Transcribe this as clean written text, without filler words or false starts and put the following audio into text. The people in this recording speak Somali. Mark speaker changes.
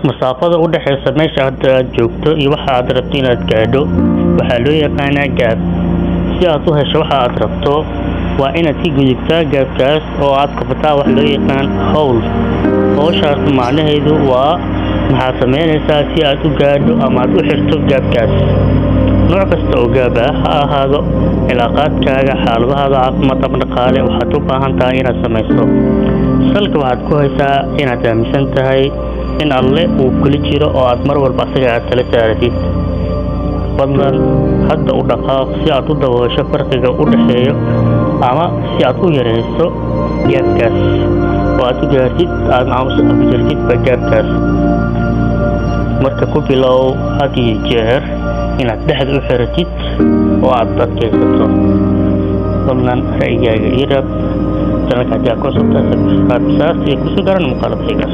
Speaker 1: masaafada u dhaxaysa meesha aad joogto iyo waxa aad rabto inaad gaadho waxaa loo yaqaanaa gaab. Si aad u hesho waxa aad rabto waa inaad ka gudubtaa gaabkaas oo aad qabataa wax loo yaqaan hawl. Hawshaas macnaheedu waa maxaad samaynaysaa si aad u gaadho ama aad u xirto gaabkaas. nooc kasta oo gaab ah ha ahaado cilaaqaadkaaga, xaaladahaada caafimaad ama dhaqaale, waxaad u baahan tahay inaad samayso. salka waxaad ku haysaa inaad aaminsan tahay in alle uu kula jiro oo aad mar walba asaga aad tala saaratid. fadlan hadda u dhaqaaq si aad u daboosho farqiga u dhaxeeyo ama si aad u yareyso gaabkaas oo aad u gaartid u jirtid gaabkaas. marka ku bilow had iyo jeer inaad dhexda u xiratid oo aad adkaysato. fadlan ra'yigaaga ii rab. channelka haddii aad ku cusubtahay subscribe saar si ay kusoo gaaraan muuqaalada xiga.